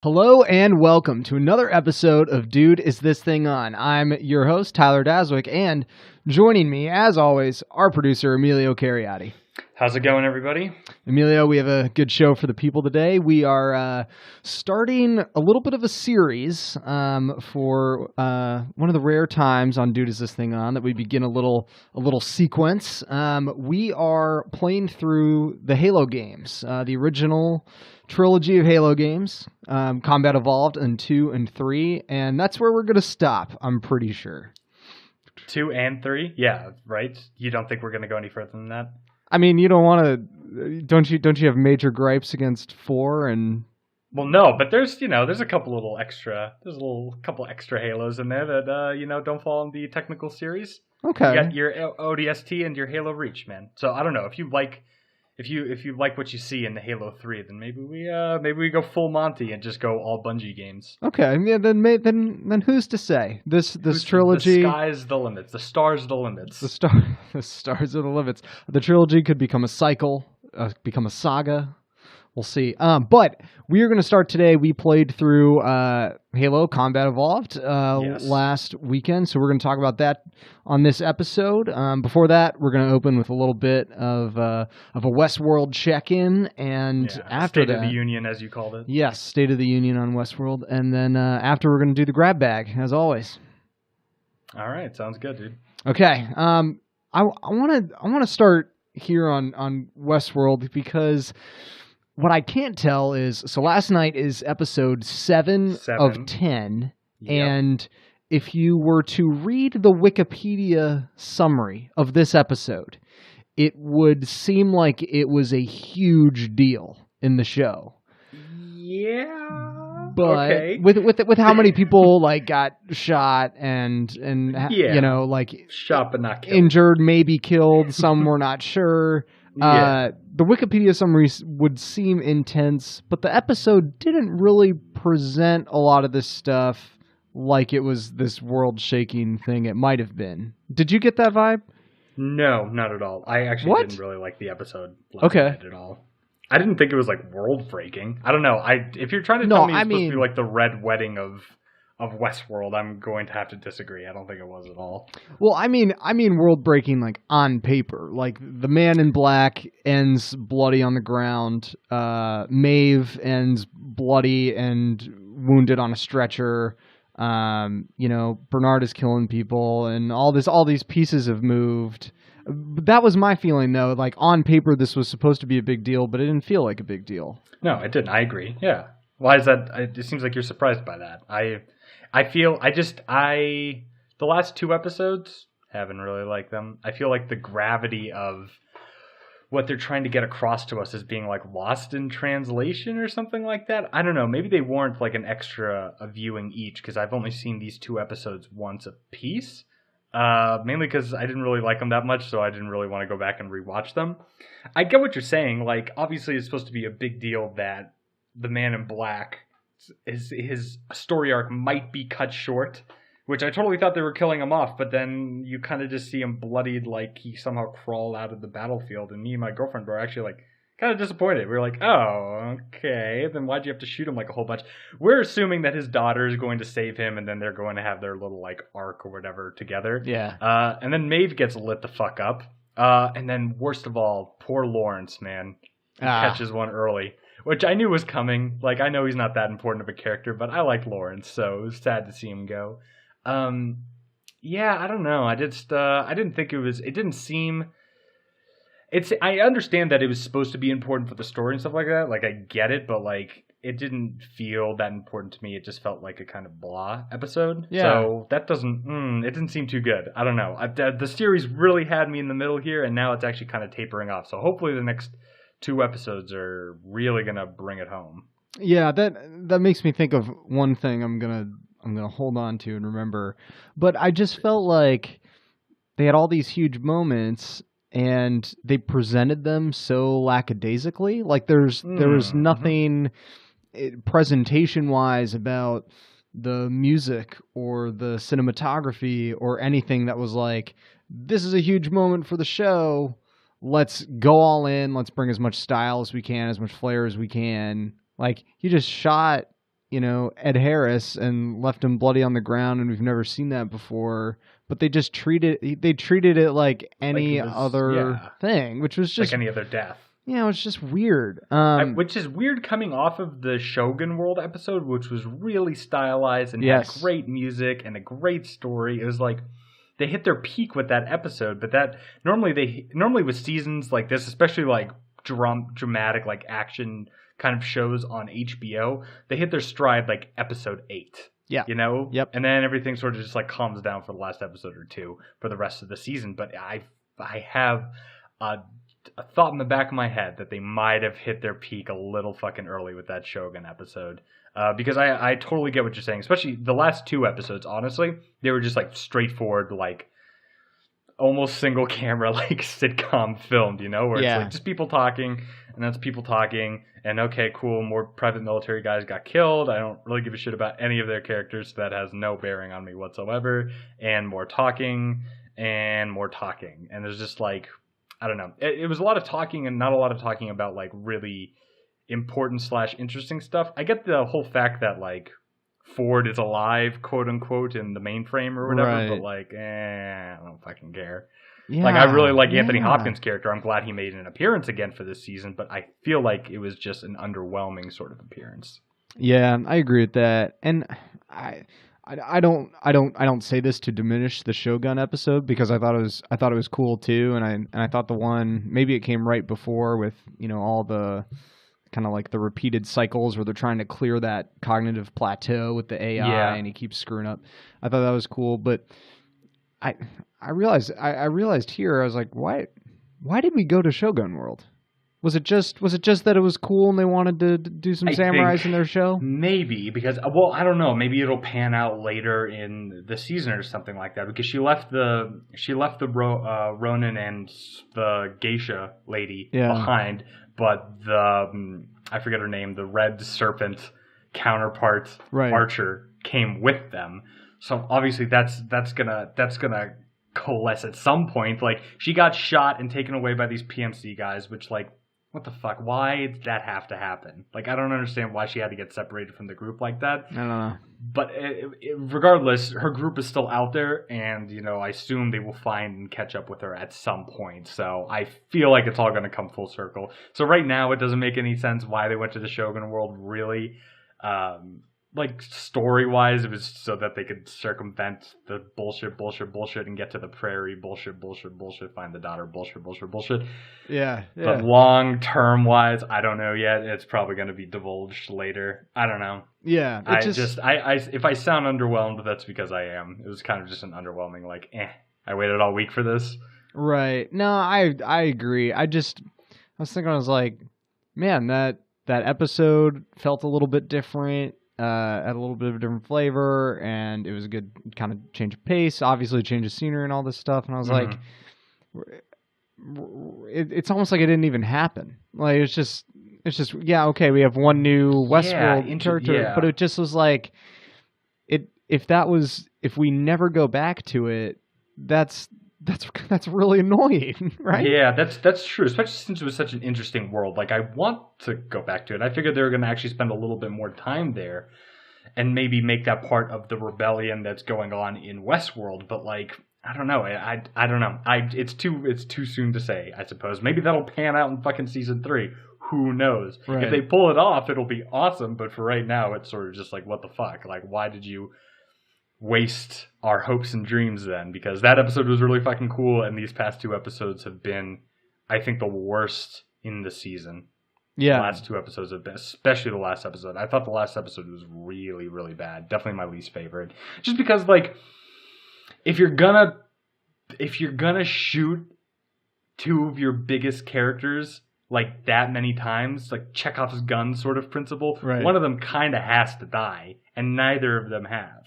Hello and welcome to another episode of Dude, Is This Thing On? I'm your host, Tyler Daswick, and joining me, as always, our producer, Emilio Cariotti. How's it going, everybody? Emilio, we have a good show for the people today. We are starting a little bit of a series for one of the rare times on Dude, Is This Thing On that we begin a little sequence. We are playing through the Halo games, the original trilogy of Halo games, Combat Evolved in 2 and 3, and that's where we're going to stop, I'm pretty sure. 2 and 3? Yeah, right? You don't think we're going to go any further than that? I mean, you don't want to, don't you have major gripes against 4 and... Well, no, but there's a couple couple extra Halos in there that, don't fall in the technical series. Okay. You got your ODST and your Halo Reach, man. So I don't know, if you like what you see in the Halo 3, then maybe we go full Monty and just go all Bungie games. Okay, yeah, then who's to say? This trilogy, the sky's the limits. The stars are the limits. The stars are the limits. The trilogy could become a cycle, become a saga. We'll see. But we are going to start today. We played through Halo Combat Evolved last weekend, so we're going to talk about that on this episode. Before that, we're going to open with a little bit of a Westworld check-in, and after State that, of the Union, as you called it. Yes, State of the Union on Westworld, and then after we're going to do the grab bag, as always. All right, sounds good, dude. Okay, I want to start here on Westworld because. What I can't tell is, so last night is episode 7 of 10, and if you were to read the Wikipedia summary of this episode, it would seem like it was a huge deal in the show. Yeah. But okay. with how many people like got shot and shot but not killed. Injured, maybe killed, some were not sure. The Wikipedia summary would seem intense, but the episode didn't really present a lot of this stuff like it was this world-shaking thing it might have been. Did you get that vibe? No, not at all. I actually didn't really like the episode last night at all. I didn't think it was like world-breaking. I don't know. If you're trying to tell me it's supposed to be like the Red Wedding of Westworld, I'm going to have to disagree. I don't think it was at all. Well, I mean world breaking like on paper. Like the Man in Black ends bloody on the ground. Maeve ends bloody and wounded on a stretcher. Bernard is killing people, and all these pieces have moved. That was my feeling though. Like on paper, this was supposed to be a big deal, but it didn't feel like a big deal. No, it didn't. I agree. Yeah. Why is that? It seems like you're surprised by that. The last 2 episodes, haven't really liked them. I feel like the gravity of what they're trying to get across to us is being like lost in translation or something like that. I don't know. Maybe they warrant like an extra viewing each because I've only seen these 2 episodes once a piece. Mainly because I didn't really like them that much, so I didn't really want to go back and rewatch them. I get what you're saying. Like, obviously it's supposed to be a big deal that the Man in Black, his story arc might be cut short, which I totally thought they were killing him off, but then you kind of just see him bloodied like he somehow crawled out of the battlefield, and me and my girlfriend were actually like kind of disappointed. We were like, oh, okay, then why'd you have to shoot him like a whole bunch? We're assuming that his daughter is going to save him, and then they're going to have their little like arc or whatever together. Yeah. And then Maeve gets lit the fuck up. And then worst of all, poor Lawrence, man. He catches one early. Which I knew was coming. Like, I know he's not that important of a character, but I like Lawrence, so it was sad to see him go. I don't know. I didn't think it didn't seem... I understand that it was supposed to be important for the story and stuff like that. Like, I get it, but, like, it didn't feel that important to me. It just felt like a kind of blah episode. Yeah. So that it didn't seem too good. I don't know. The series really had me in the middle here, and now it's actually kind of tapering off. So hopefully the next 2 episodes are really gonna bring it home. Yeah, that makes me think of one thing I'm gonna hold on to and remember. But I just felt like they had all these huge moments and they presented them so lackadaisically. Like there was nothing presentation wise about the music or the cinematography or anything that was like, this is a huge moment for the show. Let's go all in. Let's bring as much style as we can, as much flair as we can. Like, he just shot, Ed Harris and left him bloody on the ground, and we've never seen that before. But they just treated it like any other thing, which was just like any other death. Yeah, it's just weird. Which is weird coming off of the Shogun World episode, which was really stylized and had great music and a great story. It was like they hit their peak with that episode, but that normally with seasons like this, especially like dramatic like action kind of shows on HBO, they hit their stride like episode 8. Yeah. Yep. And then everything sort of just like calms down for the last episode or two for the rest of the season. But I have a thought in the back of my head that they might have hit their peak a little fucking early with that Shogun episode. Because I totally get what you're saying, especially the last 2 episodes. Honestly, they were just like straightforward, like almost single camera, like sitcom filmed, where it's like just people talking, and that's people talking, and okay, cool, more private military guys got killed. I don't really give a shit about any of their characters, so that has no bearing on me whatsoever. And more talking, and there's just like, I don't know. It was a lot of talking and not a lot of talking about like really important / interesting stuff. I get the whole fact that like Ford is alive, quote unquote, in the mainframe or whatever, but like, I don't fucking care. Yeah, like I really like Anthony Hopkins' character. I'm glad he made an appearance again for this season, but I feel like it was just an underwhelming sort of appearance. Yeah, I agree with that. And I don't say this to diminish the Shogun episode, because I thought it was cool too, and I thought the one, maybe it came right before with all the kind of like the repeated cycles where they're trying to clear that cognitive plateau with the AI, and he keeps screwing up. I thought that was cool, but I realized here, I was like, why did we go to Shogun World? Was it just that it was cool and they wanted to do some samurais in their show? Maybe, because, well, I don't know. Maybe it'll pan out later in the season or something like that. Because she left the Ronin and the geisha lady behind, but I forget her name, the red serpent counterpart Archer came with them. So obviously that's gonna coalesce at some point. Like, she got shot and taken away by these PMC guys, which, like, what the fuck? Why did that have to happen? Like, I don't understand why she had to get separated from the group like that. I don't know. But regardless, her group is still out there, and, I assume they will find and catch up with her at some point. So I feel like it's all going to come full circle. So right now, it doesn't make any sense why they went to the Shogun World, really. Like, story-wise, it was so that they could circumvent the bullshit and get to the prairie, bullshit, find the daughter, bullshit. Yeah. But long-term-wise, I don't know yet. It's probably going to be divulged later. I don't know. Yeah. If I sound underwhelmed, that's because I am. It was kind of just an underwhelming, like, I waited all week for this. Right. No, I agree. I was thinking, I was like, man, that episode felt a little bit different. Had a little bit of a different flavor, and it was a good kind of change of pace, obviously change of scenery and all this stuff. And I was like, it's almost like it didn't even happen. Like, it's just yeah, okay, we have one new Westworld character, but it just was like, if we never go back to it, that's really annoying, right? Yeah, that's true, especially since it was such an interesting world. Like, I want to go back to it. I figured they were going to actually spend a little bit more time there and maybe make that part of the rebellion that's going on in Westworld. But, like, I don't know. I don't know. It's too soon to say, I suppose. Maybe that'll pan out in fucking season 3. Who knows? Right. If they pull it off, it'll be awesome. But for right now, it's sort of just like, what the fuck? Like, why did you waste our hopes and dreams then? Because that episode was really fucking cool, and these past 2 episodes have been, I think, the worst in the season. Yeah. The last 2 episodes have been, especially the last episode. I thought the last episode was really, really bad. Definitely my least favorite. Just because, like, if you're gonna shoot 2 of your biggest characters like that many times, like Chekhov's gun sort of principle, one of them kind of has to die, and neither of them have.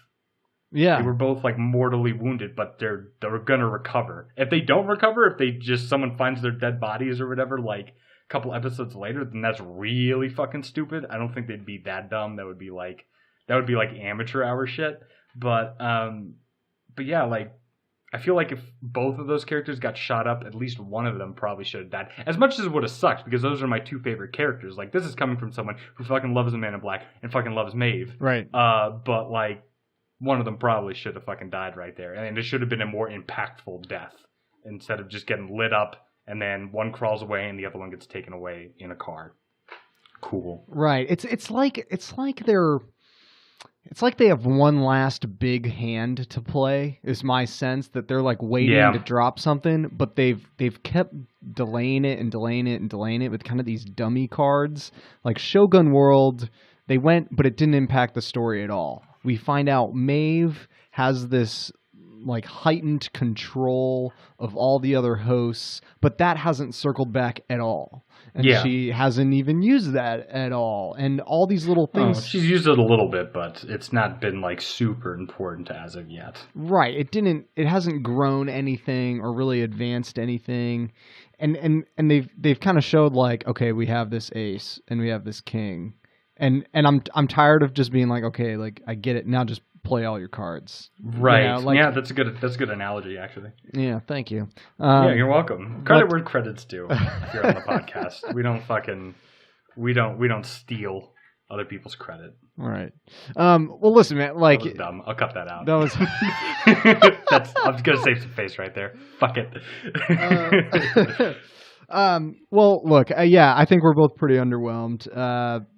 Yeah. They were both like mortally wounded, but they're gonna recover. If they don't recover, if they just, someone finds their dead bodies or whatever, like a couple episodes later, then that's really fucking stupid. I don't think they'd be that dumb. That would be like amateur hour shit. But yeah, like, I feel like if both of those characters got shot up, at least one of them probably should have died. As much as it would have sucked, because those are my two favorite characters. Like, this is coming from someone who fucking loves the Man in Black and fucking loves Maeve. Right. But, like, one of them probably should have fucking died right there. And it should have been a more impactful death instead of just getting lit up and then one crawls away and the other one gets taken away in a car. Cool. Right. It's like they have one last big hand to play, is my sense, that they're like waiting to drop something, but they've kept delaying it with kind of these dummy cards. Like Shogun World, they went, but it didn't impact the story at all. We find out Maeve has this like heightened control of all the other hosts, but that hasn't circled back at all. And she hasn't even used that at all. And all these little things. She's used it a little bit, but it's not been like super important as of yet. Right. It hasn't grown anything or really advanced anything. And they've kind of showed like, okay, we have this ace and we have this king. And I'm tired of just being like, okay, like I get it. Now just play all your cards. Right. You know, like, yeah, that's a good analogy, actually. Yeah, thank you. Yeah, you're welcome. Credit where credit's due. If you're on the podcast, we don't steal other people's credit. All right. Well, listen, man. Like, that was dumb. I'll cut that out. That was. I'm gonna save some face right there. Fuck it. Well, look, yeah, I think we're both pretty underwhelmed.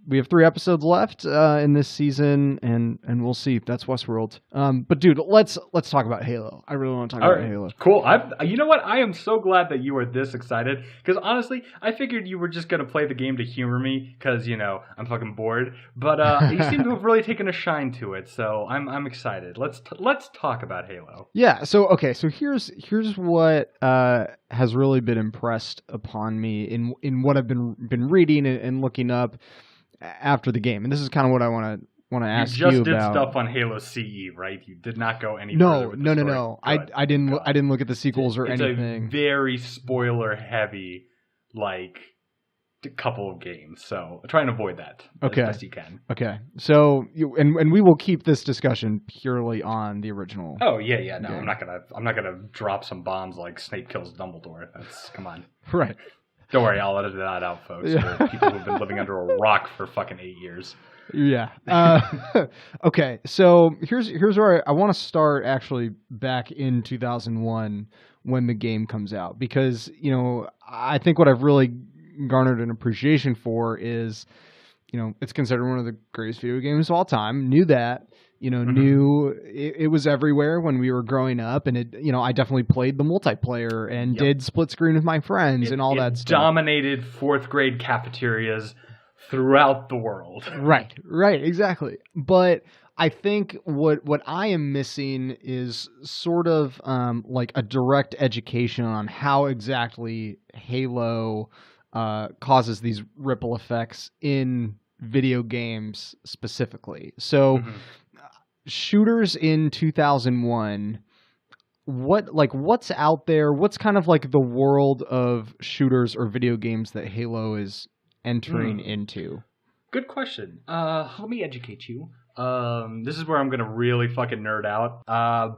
We have 3 episodes left in this season, and we'll see. That's Westworld. But dude, let's talk about Halo. I really want to talk about Halo. Cool. You know what? I am so glad that you are this excited, because honestly, I figured you were just gonna play the game to humor me, because I'm fucking bored. But you seem to have really taken a shine to it, so I'm excited. Let's talk about Halo. Yeah. So here's what has really been impressed upon me in what I've been reading and looking up after the game, and this is kind of what I want to ask you about. You just did stuff on Halo CE, right? You did not go any further with the story. No. I didn't look at the sequels or anything. It's a very spoiler heavy, like, couple of games, so try and avoid that as best you can. Okay. So and we will keep this discussion purely on the original. Oh yeah. No, game. I'm not gonna drop some bombs like Snape kills Dumbledore. Come on. Right. Don't worry, I'll edit that out, folks. Yeah. For people who've been living under a rock for fucking 8 years. Yeah. Okay. So here's where I want to start, actually, back in 2001 when the game comes out, because I think what I've really garnered an appreciation for is, it's considered one of the greatest video games of all time. Knew that. Knew it was everywhere when we were growing up, and I definitely played the multiplayer and did split screen with my friends and all that stuff. Dominated 4th grade cafeterias throughout the world. Right, exactly. But I think what I am missing is sort of like a direct education on how exactly Halo causes these ripple effects in video games specifically. So. Shooters in 2001, what's out there? What's kind of like the world of shooters or video games that Halo is entering into? Good question. Let me educate you. This is where I'm gonna really fucking nerd out.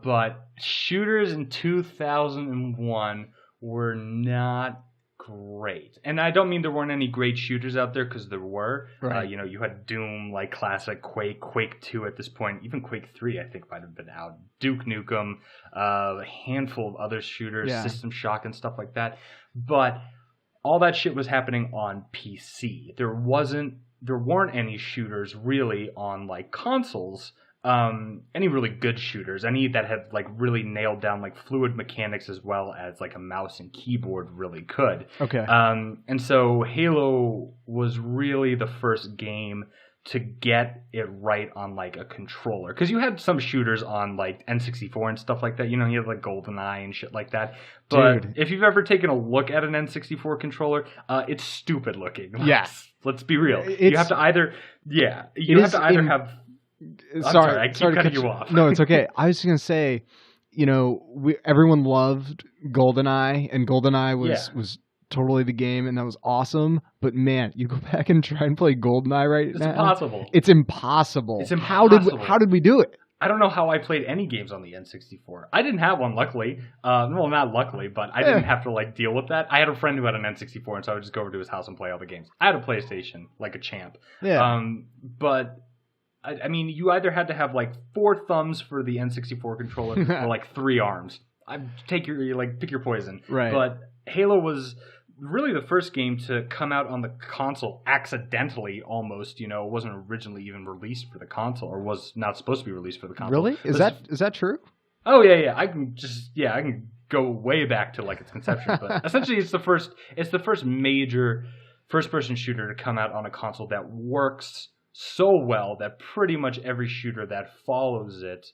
But shooters in 2001 were not great, and I don't mean there weren't any great shooters out there, because there were. Right. You had Doom, like classic Quake 2 at this point, even Quake 3 I think might have been out, Duke Nukem, a handful of other shooters, System Shock and stuff like that, but all that shit was happening on PC. There weren't any shooters really on like consoles. Any really good shooters, any that had like really nailed down like fluid mechanics as well as like a mouse and keyboard really could. Okay. And so Halo was really the first game to get it right on like a controller, because you had some shooters on like N64 and stuff like that. You had like GoldenEye and shit like that. But if you've ever taken a look at an N64 controller, it's stupid looking. Let's be real. You have to either have. Sorry, I keep cutting you off. No, it's okay. I was just gonna say, everyone loved GoldenEye, and GoldenEye was totally the game, and that was awesome. But man, you go back and try and play GoldenEye now. It's impossible. It's impossible. It's impossible. How did we do it? I don't know how I played any games on the N64. I didn't have one, luckily. Well, not luckily, but I didn't have to like deal with that. I had a friend who had an N64, and so I would just go over to his house and play all the games. I had a PlayStation, like a champ. Yeah. But I mean, you either had to have like 4 thumbs for the N64 controller or like 3 arms. Pick your poison. Right. But Halo was really the first game to come out on the console accidentally, almost. It wasn't originally even released for the console, or was not supposed to be released for the console. Really? Is that true? Oh yeah. I can go way back to like its conception, but essentially it's the first major first-person shooter to come out on a console that works so well that pretty much every shooter that follows it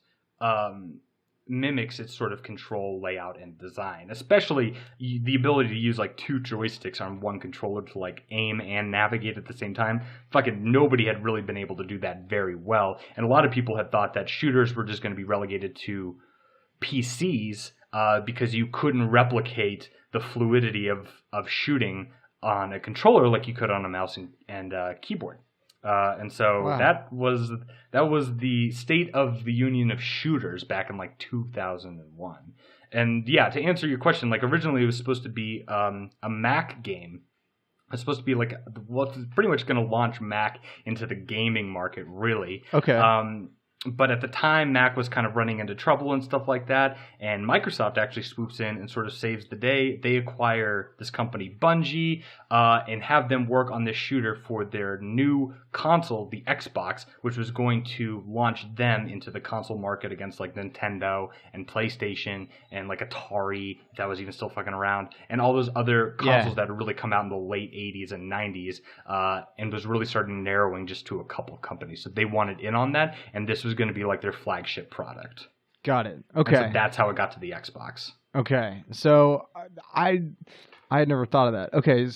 mimics its sort of control layout and design, especially the ability to use like 2 joysticks on one controller to like aim and navigate at the same time. Fucking nobody had really been able to do that very well, and a lot of people had thought that shooters were just going to be relegated to PCs because you couldn't replicate the fluidity of shooting on a controller like you could on a mouse and keyboard. And so Wow. that was the state of the union of shooters back in like 2001. And yeah, to answer your question, like originally it was supposed to be a Mac game. It's supposed to be like it's pretty much going to launch Mac into the gaming market, really. Okay. But at the time, Mac was kind of running into trouble and stuff like that, and Microsoft actually swoops in and sort of saves the day. They acquire this company, Bungie, and have them work on this shooter for their new console, the Xbox, which was going to launch them into the console market against like Nintendo and PlayStation and like Atari, if that was even still fucking around, and all those other consoles that had really come out in the late 80s and 90s, and was really starting narrowing just to a couple companies. So they wanted in on that, and this was going to be like their flagship product. Got it. Okay. And so that's how it got to the Xbox. Okay. So I had never thought of that. Okay,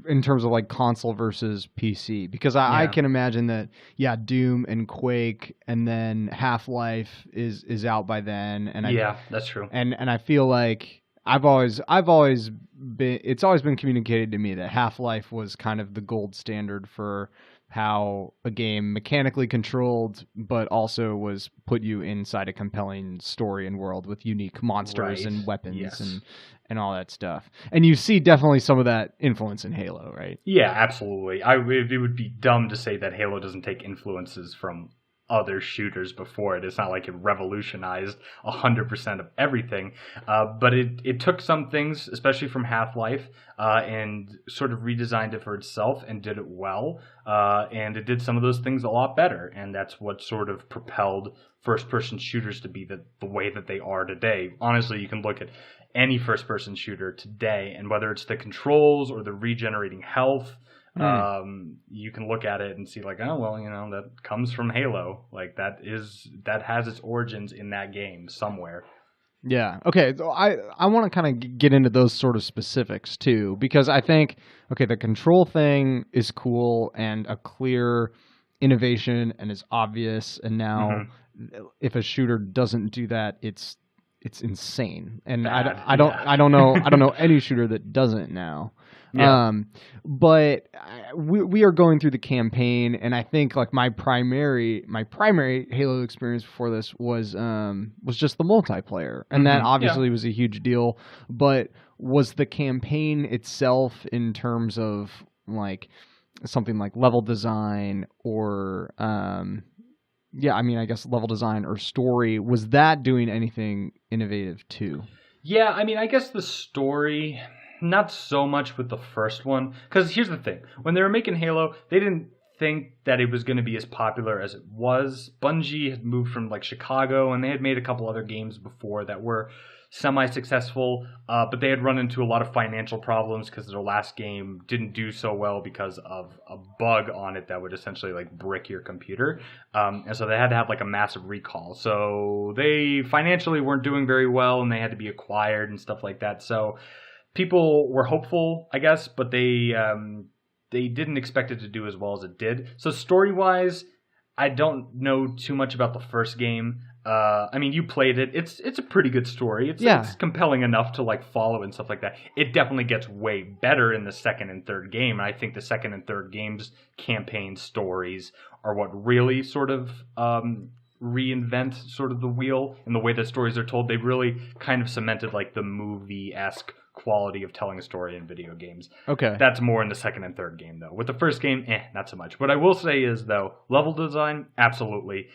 in terms of like console versus PC, because I can imagine that Doom and Quake and then Half-Life is out by then, and that's true. And I feel like it's always been communicated to me that Half-Life was kind of the gold standard for how a game mechanically controlled, but also was put you inside a compelling story and world with unique monsters and weapons and all that stuff. And you see definitely some of that influence in Halo, right? Yeah, absolutely. It would be dumb to say that Halo doesn't take influences from other shooters before it. It's not like it revolutionized 100% of everything, but it took some things, especially from Half-Life, and sort of redesigned it for itself and did it well, and it did some of those things a lot better, and that's what sort of propelled first-person shooters to be the way that they are today. Honestly, you can look at any first-person shooter today, and whether it's the controls or the regenerating health, you can look at it and see like, oh well, that comes from Halo. Like that has its origins in that game somewhere. Yeah. Okay. So I want to kind of get into those sort of specifics too, because I think the control thing is cool and a clear innovation and is obvious, and now if a shooter doesn't do that, it's insane. And I don't know any shooter that doesn't now. Yeah. But we are going through the campaign, and I think like my primary Halo experience before this was just the multiplayer, and that obviously was a huge deal. But was the campaign itself, in terms of like something like level design or I guess level design or story, was that doing anything innovative too? Yeah, I mean, I guess the story, not so much with the first one, because here's the thing. When they were making Halo, they didn't think that it was going to be as popular as it was. Bungie had moved from like Chicago, and they had made a couple other games before that were semi-successful, but they had run into a lot of financial problems because their last game didn't do so well because of a bug on it that would essentially like brick your computer, and so they had to have like a massive recall. So they financially weren't doing very well, and they had to be acquired and stuff like that. So people were hopeful, I guess, but they didn't expect it to do as well as it did. So story-wise, I don't know too much about the first game. I mean, you played it. It's a pretty good story. It's compelling enough to like follow and stuff like that. It definitely gets way better in the second and third game. And I think the second and third game's campaign stories are what really sort of reinvent sort of the wheel in the way that stories are told. They really kind of cemented like the movie-esque quality of telling a story in video games. Okay. That's more in the second and third game, though. With the first game, not so much. What I will say is, though, level design, absolutely.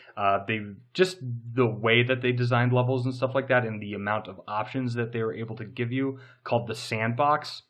They just the way that they designed levels and stuff like that, and the amount of options that they were able to give you, called the sandbox.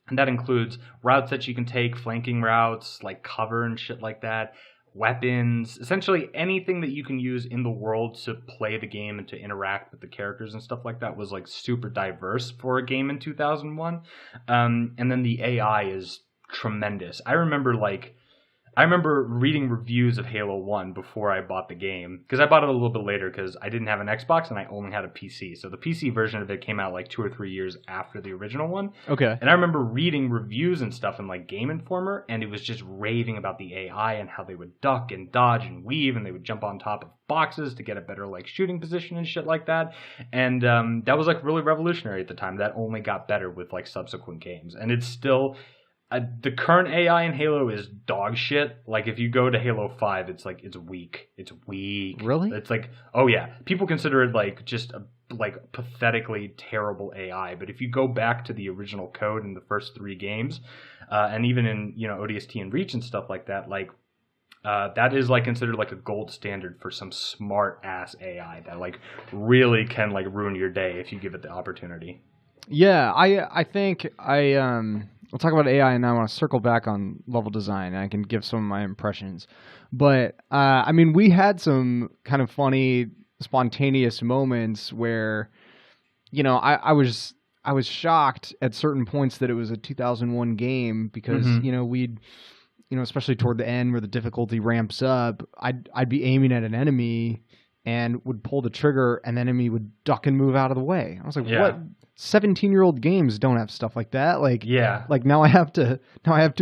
And that includes routes that you can take, flanking routes, like cover and shit like that, weapons, essentially anything that you can use in the world to play the game and to interact with the characters and stuff like that was like super diverse for a game in 2001. And then the AI is tremendous. I remember reading reviews of Halo 1 before I bought the game, because I bought it a little bit later because I didn't have an Xbox and I only had a PC. So the PC version of it came out like 2 or 3 years after the original one. Okay. And I remember reading reviews and stuff in like Game Informer, and it was just raving about the AI and how they would duck and dodge and weave, and they would jump on top of boxes to get a better like shooting position and shit like that. And that was like really revolutionary at the time. That only got better with like subsequent games, and it's still... the current AI in Halo is dog shit. Like, if you go to Halo 5, it's like, it's weak. It's weak. Really? It's like, oh yeah. People consider it like just a like pathetically terrible AI. But if you go back to the original code in the first 3 games, and even in, ODST and Reach and stuff like that, like, that is like considered like a gold standard for some smart ass AI that like really can like ruin your day if you give it the opportunity. Yeah, I think we'll talk about AI, and I want to circle back on level design, and I can give some of my impressions. But, I mean, we had some kind of funny, spontaneous moments where, I was shocked at certain points that it was a 2001 game because, we'd, especially toward the end where the difficulty ramps up, I'd be aiming at an enemy and would pull the trigger, and the enemy would duck and move out of the way. I was like, what? 17-year-old games don't have stuff like that. Like, like now I have to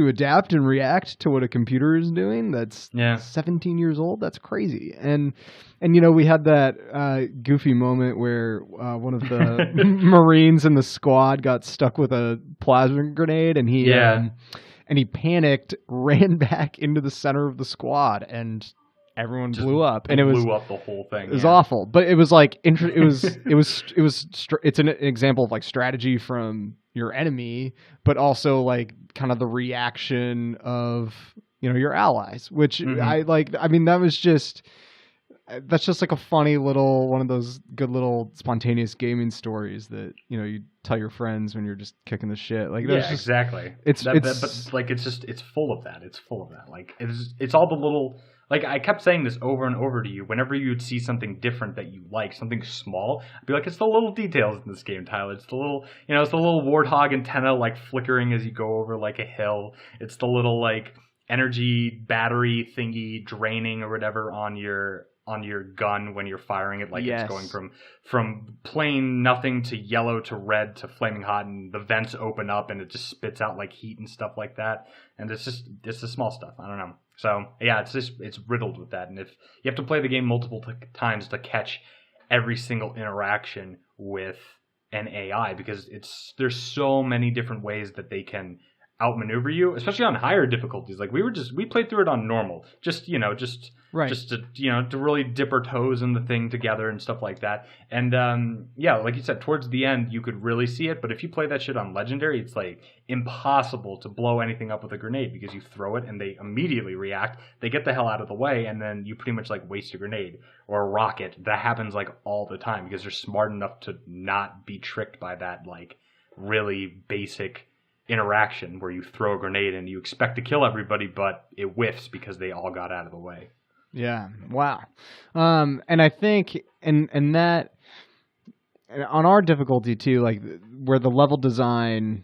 adapt and react to what a computer is doing. That's 17 years old. That's crazy. And we had that goofy moment where one of the Marines in the squad got stuck with a plasma grenade, and he panicked, ran back into the center of the squad, and everyone just blew up, and blew up the whole thing. It was awful, but it was like it's an example of like strategy from your enemy, but also like kind of the reaction of your allies, which I mean that's just like a funny little one of those good little spontaneous gaming stories that you tell your friends when you're just kicking the shit. Like exactly. It's full of that. It's full of that. Like it's all the little. Like, I kept saying this over and over to you. Whenever you'd see something different that you like, something small, I'd be like, it's the little details in this game, Tyler. It's the little, it's the little warthog antenna, like, flickering as you go over, like, a hill. It's the little, like, energy battery thingy draining or whatever on your gun when you're firing it. Like, it's going from plain nothing to yellow to red to flaming hot, and the vents open up and it just spits out, like, heat and stuff like that. And it's the small stuff. I don't know. So, yeah, it's riddled with that. And if you have to play the game multiple times to catch every single interaction with an AI, because there's so many different ways that they can outmaneuver you, especially on higher difficulties. Like, we played through it on normal, just to really dip our toes in the thing together and stuff like that. And like you said, towards the end you could really see it, but if you play that shit on legendary, it's like impossible to blow anything up with a grenade, because you throw it and they immediately react, they get the hell out of the way, and then you pretty much like waste a grenade or a rocket. That happens like all the time because they're smart enough to not be tricked by that like really basic interaction where you throw a grenade and you expect to kill everybody, but it whiffs because they all got out of the way. Yeah. Wow. And I think, and that on our difficulty too, like where the level design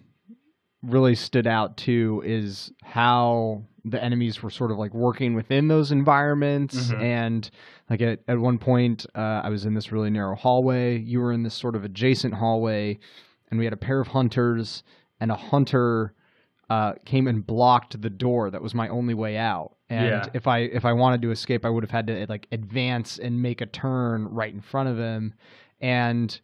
really stood out too is how the enemies were sort of like working within those environments. And like at one point, I was in this really narrow hallway. You were in this sort of adjacent hallway, and we had a pair of hunters, and a hunter came and blocked the door that was my only way out. And if I wanted to escape, I would have had to like advance and make a turn right in front of him. And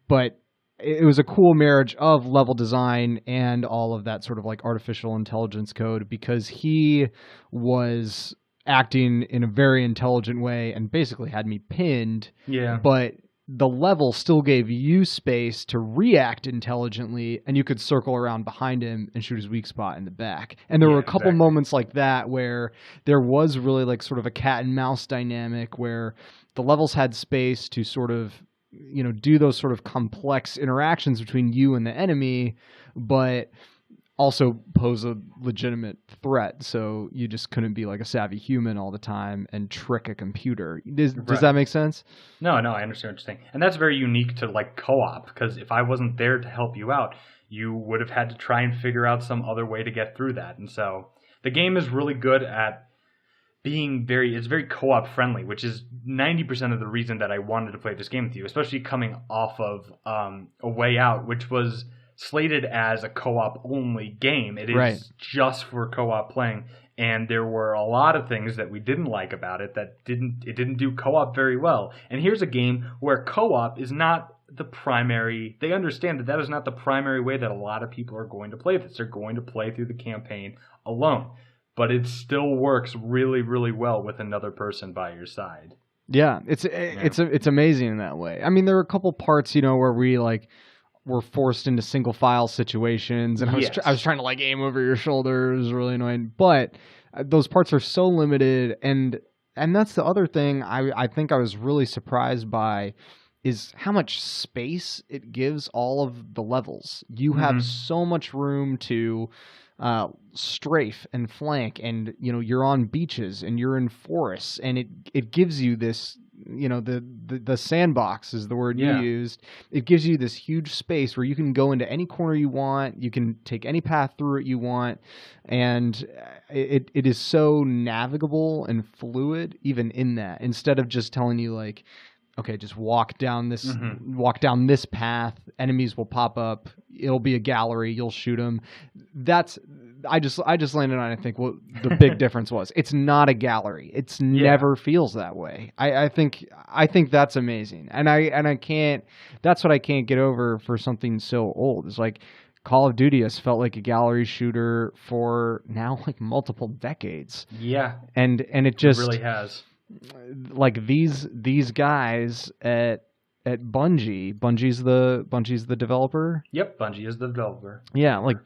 but it was a cool marriage of level design and all of that sort of like artificial intelligence code, because he was acting in a very intelligent way and basically had me pinned. Yeah. But the level still gave you space to react intelligently, and you could circle around behind him and shoot his weak spot in the back. And there were a couple moments like that where there was really like sort of a cat and mouse dynamic where the levels had space to sort of, you know, do those sort of complex interactions between you and the enemy, but also pose a legitimate threat. So you just couldn't be like a savvy human all the time and trick a computer. Does that make sense? No, I understand what you're saying. And that's very unique to like co-op, because if I wasn't there to help you out, you would have had to try and figure out some other way to get through that. And so the game is really good at being it's very co-op friendly, which is 90% of the reason that I wanted to play this game with you, especially coming off of A Way Out, which was slated as a co-op only game. It is just for co-op playing, and there were a lot of things that we didn't like about it that didn't do co-op very well. And here's a game where co-op is not the primary. They understand that is not the primary way that a lot of people are going to play this. They're going to play through the campaign alone, but it still works really, really well with another person by your side. Yeah, it's amazing in that way. I mean, there are a couple parts, you know, where we like were forced into single file situations, and I was trying to like aim over your shoulder. It was really annoying, but those parts are so limited, and that's the other thing I think I was really surprised by is how much space it gives all of the levels. You have so much room to strafe and flank, and you know, you're on beaches and you're in forests, and it gives you this, you know, the sandbox is the word you used. It gives you this huge space where you can go into any corner you want, you can take any path through it you want, and it is so navigable and fluid even in that, instead of just telling you like, okay, just walk down this path, enemies will pop up, it'll be a gallery, you'll shoot them. I just landed on, I think, what the big difference was. It's not a gallery. It's never feels that way. I think that's amazing. And I can't, that's what I can't get over for something so old. It's like Call of Duty has felt like a gallery shooter for now like multiple decades. Yeah. And it just really has. Like these guys at Bungie's the developer. Yep, Bungie is the developer. Yeah, like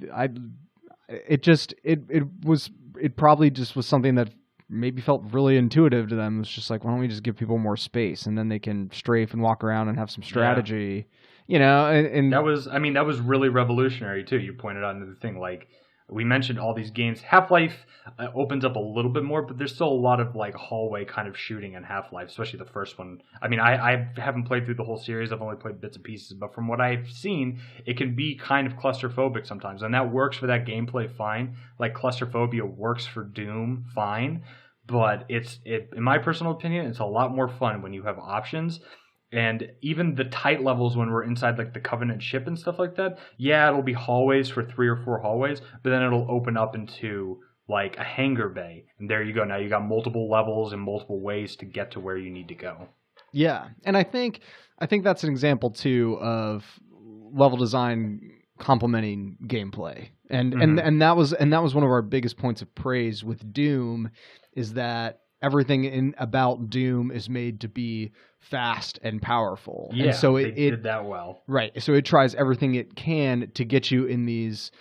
it probably just was something that maybe felt really intuitive to them. It's just like, why don't we just give people more space, and then they can strafe and walk around and have some strategy, you know? And that was really revolutionary too. You pointed out another thing, like we mentioned all these games. Half-Life opens up a little bit more, but there's still a lot of like hallway kind of shooting in Half-Life, especially the first one. I mean, I haven't played through the whole series. I've only played bits and pieces, but from what I've seen, it can be kind of claustrophobic sometimes, and that works for that gameplay fine. Like claustrophobia works for Doom fine, but in my personal opinion, it's a lot more fun when you have options. And even the tight levels when we're inside like the Covenant ship and stuff like that, it'll be hallways for 3 or 4 hallways, but then it'll open up into like a hangar bay. And there you go. Now you got multiple levels and multiple ways to get to where you need to go. Yeah. And I think that's an example too of level design complementing gameplay. And that was one of our biggest points of praise with Doom, is that everything about Doom is made to be fast and powerful. Yeah, and so it did that well. Right. So it tries everything it can to get you in these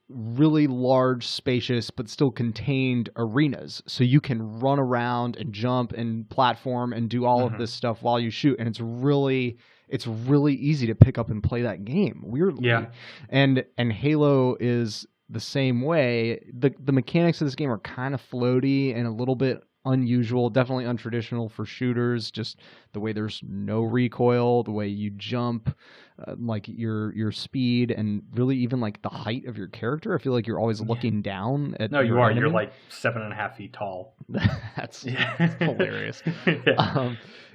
really large, spacious, but still contained arenas. So you can run around and jump and platform and do all of this stuff while you shoot. And it's really easy to pick up and play that game, weirdly. Yeah. And Halo is the same way. The mechanics of this game are kind of floaty and a little bit unusual, definitely untraditional for shooters. Just the way there's no recoil, the way you jump, like your speed, and really even like the height of your character. I feel like you're always looking down at. No, you are. Enemy. You're like 7.5 feet tall. That's hilarious.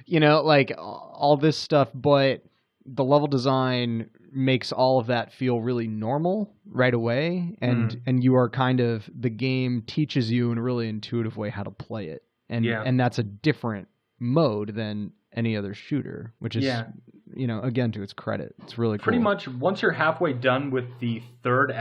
You know, like all this stuff, but the level design makes all of that feel really normal right away, and you are kind of, the game teaches you in a really intuitive way how to play it, and that's a different mode than any other shooter, which is again, to its credit, it's really cool. Pretty much once you're halfway done with the third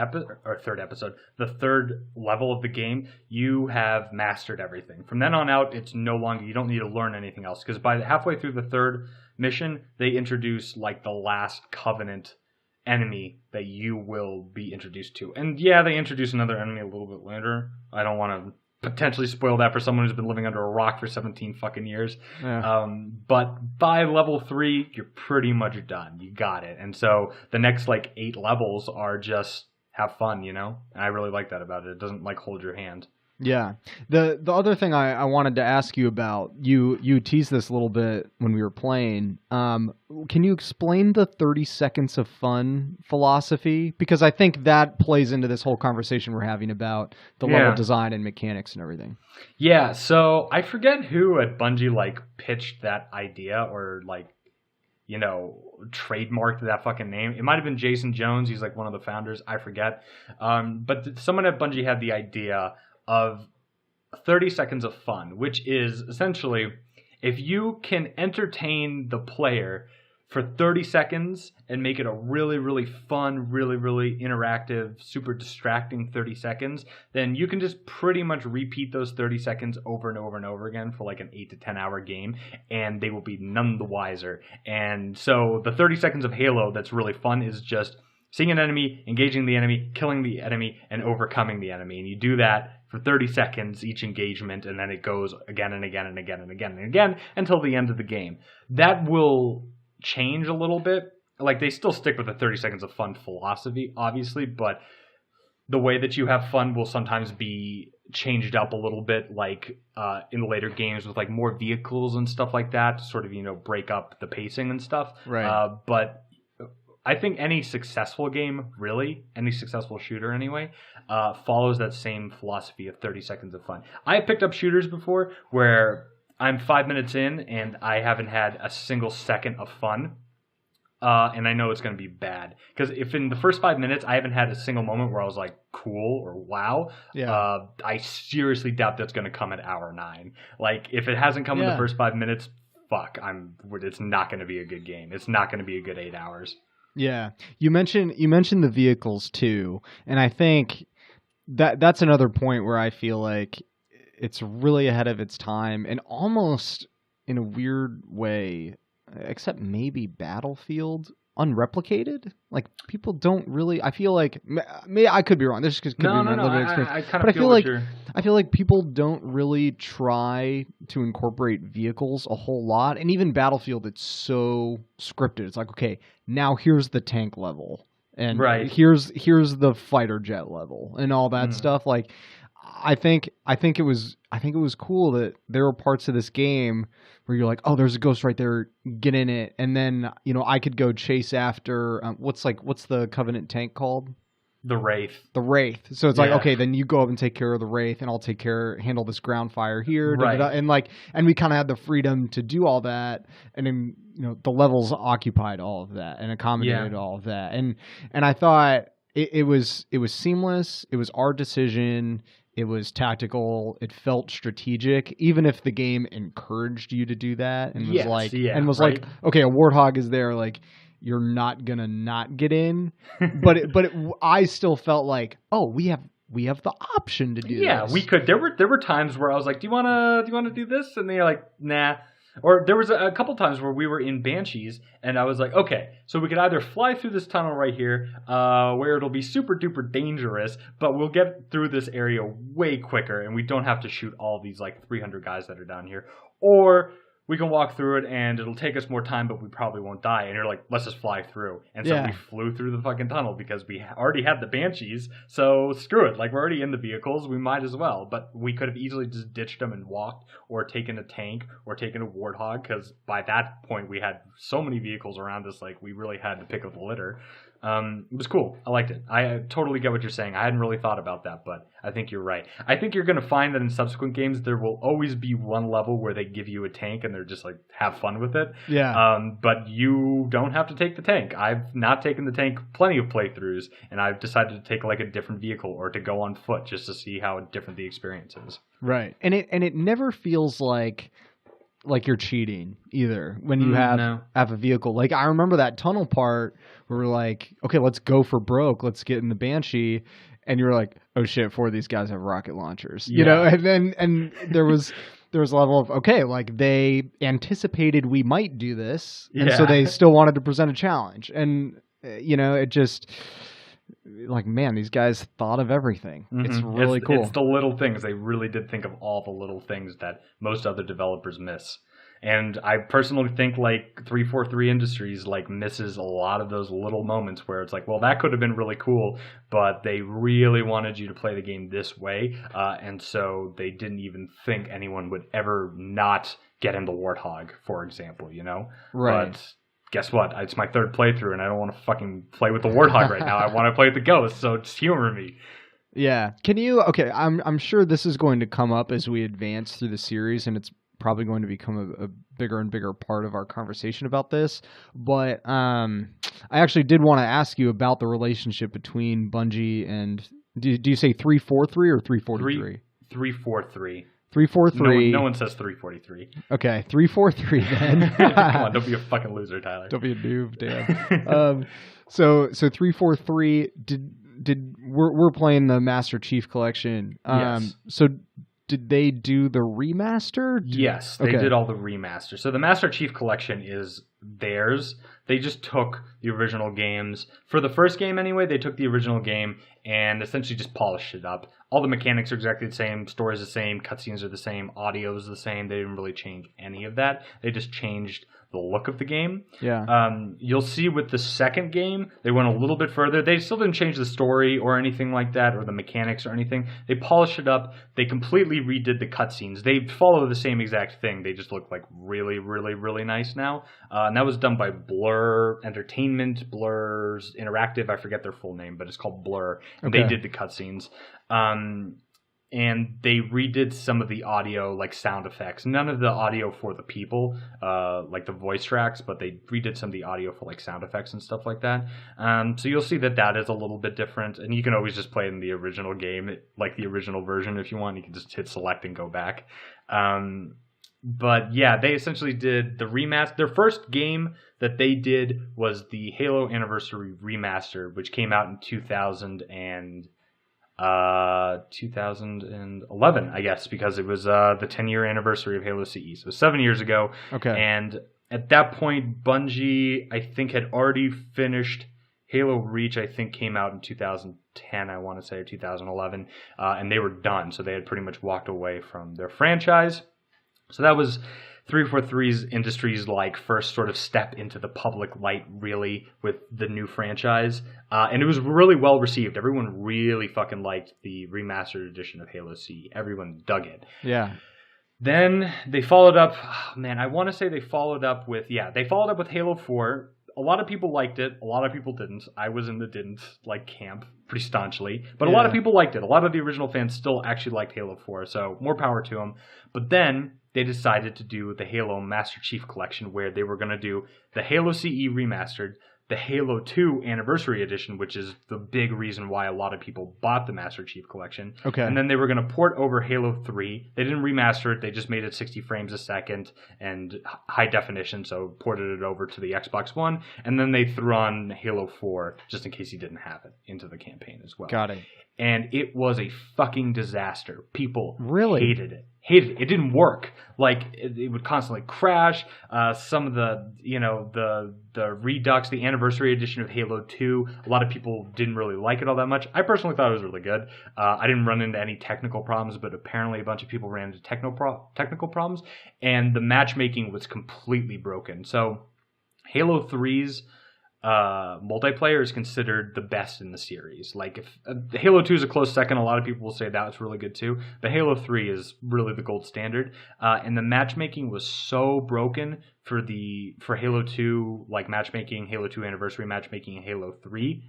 level of the game, you have mastered everything. From then on out, it's no longer, you don't need to learn anything else, because by halfway through the third mission, they introduce like the last Covenant enemy that you will be introduced to. And yeah, they introduce another enemy a little bit later. I don't want to potentially spoil that for someone who's been living under a rock for 17 fucking years. Yeah. But by level 3, you're pretty much done. You got it. And so the next like 8 levels are just have fun, And I really like that about it. It doesn't like hold your hand. Yeah. The other thing I wanted to ask you about, you teased this a little bit when we were playing. Can you explain the 30 seconds of fun philosophy? Because I think that plays into this whole conversation we're having about the level design and mechanics and everything. Yeah, so I forget who at Bungie like pitched that idea or like trademarked that fucking name. It might have been Jason Jones. He's like one of the founders. I forget. But someone at Bungie had the idea of 30 seconds of fun, which is essentially if you can entertain the player for 30 seconds and make it a really, really fun, really, really interactive, super distracting 30 seconds, then you can just pretty much repeat those 30 seconds over and over and over again for like an 8 to 10 hour game, and they will be none the wiser. And so the 30 seconds of Halo that's really fun is just seeing an enemy, engaging the enemy, killing the enemy, and overcoming the enemy. And you do that for 30 seconds each engagement, and then it goes again and again and again and again and again until the end of the game. That will change a little bit. Like, they still stick with the 30 seconds of fun philosophy, obviously, but the way that you have fun will sometimes be changed up a little bit, like in the later games with like more vehicles and stuff like that to sort of, break up the pacing and stuff. Right. But I think any successful game, really, any successful shooter anyway, follows that same philosophy of 30 seconds of fun. I have picked up shooters before where I'm 5 minutes in and I haven't had a single second of fun. And I know it's going to be bad. Because if in the first 5 minutes I haven't had a single moment where I was like, cool or wow, I seriously doubt that's going to come at hour 9. Like, if it hasn't come in the first 5 minutes, fuck, it's not going to be a good game. It's not going to be a good 8 hours. Yeah, you mentioned the vehicles too, and I think that's another point where I feel like it's really ahead of its time, and almost in a weird way, except maybe Battlefield, unreplicated. Like, people don't really. I feel like I could be wrong. This could be my limited experience. I kind of I feel like people don't really try to incorporate vehicles a whole lot, and even Battlefield, it's so scripted. It's like, okay, now here's the tank level, and here's the fighter jet level, and all that stuff. Like, I think it was cool that there were parts of this game where you're like, oh, there's a ghost right there, get in it, and then I could go chase after what's the Covenant tank called? The Wraith. The Wraith. So it's like, okay, then you go up and take care of the Wraith, and I'll handle this ground fire here. Right. And we kind of had the freedom to do all that, and then the levels occupied all of that and accommodated all of that, and I thought it was seamless. It was our decision. It was tactical. It felt strategic, even if the game encouraged you to do that and was like, okay, a Warthog is there, like, you're not gonna not get in, but I still felt like, oh, we have the option to do this. Yeah, we could. There were times where I was like, do you wanna do this? And they're like, nah. Or there was a couple times where we were in Banshees, and I was like, okay, so we could either fly through this tunnel right here, where it'll be super duper dangerous, but we'll get through this area way quicker, and we don't have to shoot all these like 300 guys that are down here, or we can walk through it and it'll take us more time, but we probably won't die. And you're like, let's just fly through. And so we flew through the fucking tunnel because we already had the Banshees. So screw it. Like, we're already in the vehicles. We might as well. But we could have easily just ditched them and walked, or taken a tank, or taken a Warthog. Because by that point, we had so many vehicles around us. Like, we really had to pick up the litter. It was cool. I liked it. I totally get what you're saying. I hadn't really thought about that, but I think you're right. I think you're going to find that in subsequent games, there will always be one level where they give you a tank and they're just like, have fun with it. Yeah. But you don't have to take the tank. I've not taken the tank plenty of playthroughs, and I've decided to take like a different vehicle or to go on foot just to see how different the experience is. Right. And it never feels like like you're cheating either when you have a vehicle. Like I remember that tunnel part where we're like, okay, let's go for broke. Let's get in the Banshee. And you're like, oh shit, 4 of these guys have rocket launchers, you know? And there was a level of, okay, like they anticipated we might do this. And so they still wanted to present a challenge. And, you know, it just, like, man, these guys thought of everything. It's really cool. It's the little things. They really did think of all the little things that most other developers miss. And I personally think like 343 Industries like misses a lot of those little moments where it's like, well, that could have been really cool, but they really wanted you to play the game this way. And so they didn't even think anyone would ever not get in the Warthog, for example, you know? Right. But guess what? It's my 3rd playthrough, and I don't want to fucking play with the Warthog right now. I want to play with the Ghost, so just humor me. Yeah. Can you? Okay, I'm sure this is going to come up as we advance through the series, and it's probably going to become a bigger and bigger part of our conversation about this. But I actually did want to ask you about the relationship between Bungie and. Do you say 343 or 343? 343. 343. No one says 343. Okay, 343 then. Come on, don't be a fucking loser, Tyler. Don't be a noob, damn. So 343 we're playing the Master Chief Collection. Yes. So did they do the remaster? Yes, they did all the remaster. So the Master Chief Collection is theirs. They just took the original games. For the first game anyway, they took the original game and essentially just polished it up. All the mechanics are exactly the same, story is the same, cutscenes are the same, audio is the same. They didn't really change any of that. They just changed the look of the game. Yeah. You'll see with the second game, they went a little bit further. They still didn't change the story or anything like that, or the mechanics or anything. They polished it up. They completely redid the cutscenes. They follow the same exact thing. They just look like really, really, really nice now. And that was done by Blur Entertainment, Blur's Interactive. I forget their full name, but it's called Blur. And they did the cutscenes. And they redid some of the audio, like sound effects. None of the audio for the people, like the voice tracks, but they redid some of the audio for like sound effects and stuff like that. So you'll see that is a little bit different. And you can always just play it in the original game, like the original version if you want. You can just hit select and go back. But yeah, they essentially did the remaster. Their first game that they did was the Halo Anniversary Remaster, which came out in 2011, I guess, because it was the 10-year anniversary of Halo CE. So 7 years ago. Okay. And at that point, Bungie, I think, had already finished Halo Reach. I think came out in 2010, I want to say, or 2011. And they were done. So they had pretty much walked away from their franchise. So that was 343's Industries' like first sort of step into the public light, really, with the new franchise. And it was really well received. Everyone really fucking liked the remastered edition of Halo CE. Everyone dug it. Yeah. Then they followed up, I want to say they followed up with Halo 4. A lot of people liked it. A lot of people didn't. I was in the didn't like camp pretty staunchly. But a lot of people liked it. A lot of the original fans still actually liked Halo 4. So more power to them. But then they decided to do the Halo Master Chief Collection, where they were going to do the Halo CE Remastered, the Halo 2 Anniversary Edition, which is the big reason why a lot of people bought the Master Chief Collection. Okay. And then they were going to port over Halo 3. They didn't remaster it. They just made it 60 frames a second and high definition, so ported it over to the Xbox One. And then they threw on Halo 4, just in case you didn't have it, into the campaign as well. Got it. And it was a fucking disaster. People really hated it. It didn't work. Like it would constantly crash. Some of the Redux, the Anniversary Edition of Halo 2, a lot of people didn't really like it all that much. I personally thought it was really good. I didn't run into any technical problems, but apparently a bunch of people ran into technical problems, and the matchmaking was completely broken. So Halo 3's multiplayer is considered the best in the series. Like if Halo 2 is a close second, a lot of people will say that was really good too, but Halo 3 is really the gold standard. And the matchmaking was so broken for Halo 2, like matchmaking, Halo 2 Anniversary matchmaking, and Halo 3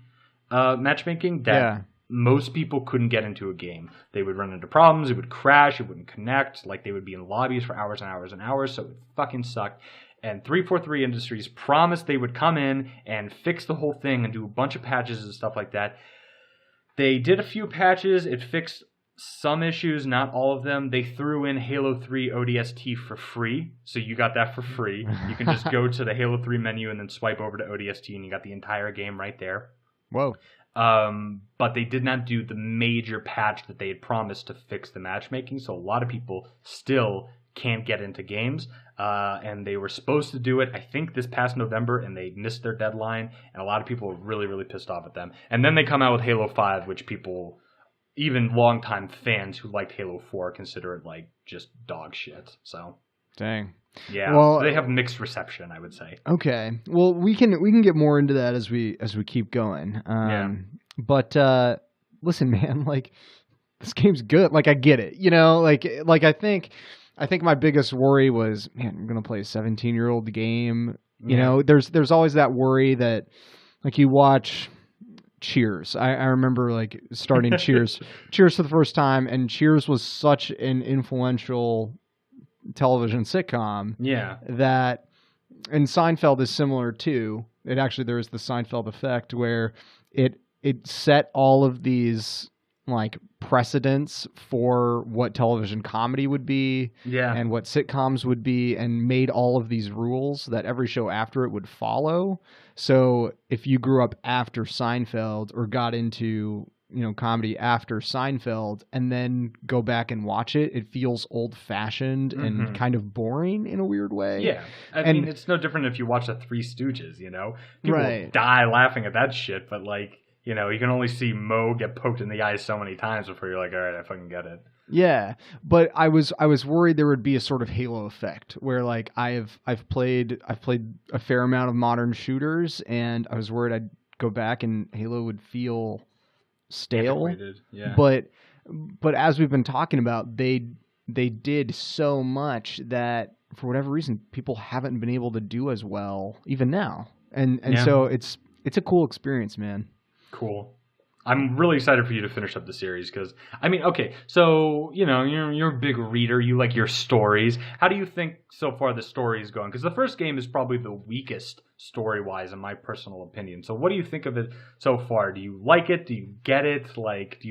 matchmaking, that most people couldn't get into a game. They would run into problems, it would crash, it wouldn't connect, like they would be in lobbies for hours and hours and hours, so it fucking sucked. And 343 Industries promised they would come in and fix the whole thing and do a bunch of patches and stuff like that. They did a few patches. It fixed some issues, not all of them. They threw in Halo 3 ODST for free, so you got that for free. You can just go to the Halo 3 menu and then swipe over to ODST, and you got the entire game right there. Whoa. But they did not do the major patch that they had promised to fix the matchmaking, so a lot of people still can't get into games. And they were supposed to do it, I think, this past November, and they missed their deadline, and a lot of people were really, really pissed off at them. And then they come out with Halo 5, which people, even longtime fans who liked Halo 4, consider it like just dog shit. So dang. Yeah, well, they have mixed reception, I would say. Okay, well, we can get more into that as we keep going. But listen, man, like this game's good. Like I get it, you know. Like I think my biggest worry was, man, I'm gonna play a 17-year-old game. You know, there's always that worry that, like, you watch Cheers. I remember like starting Cheers for the first time, and Cheers was such an influential television sitcom that, and Seinfeld is similar too. There's the Seinfeld effect where it set all of these like precedents for what television comedy would be and what sitcoms would be, and made all of these rules that every show after it would follow. So if you grew up after Seinfeld or got into, you know, comedy after Seinfeld and then go back and watch it, it feels old-fashioned and kind of boring in a weird way. Yeah. I mean, it's no different if you watch the Three Stooges, you know? People die laughing at that shit, but, like, you know, you can only see Moe get poked in the eye so many times before you're like, all right, I fucking get it. Yeah, but I was worried there would be a sort of Halo effect where, like, I've played a fair amount of modern shooters, and I was worried I'd go back and Halo would feel stale. But as we've been talking about, they did so much that for whatever reason people haven't been able to do as well even now, and so it's a cool experience, man. Cool. I'm really excited for you to finish up the series because, I mean, okay, so, you know, you're a big reader. You like your stories. How do you think so far the story is going? Because the first game is probably the weakest story-wise, in my personal opinion. So what do you think of it so far? Do you like it? Do you get it? Like, do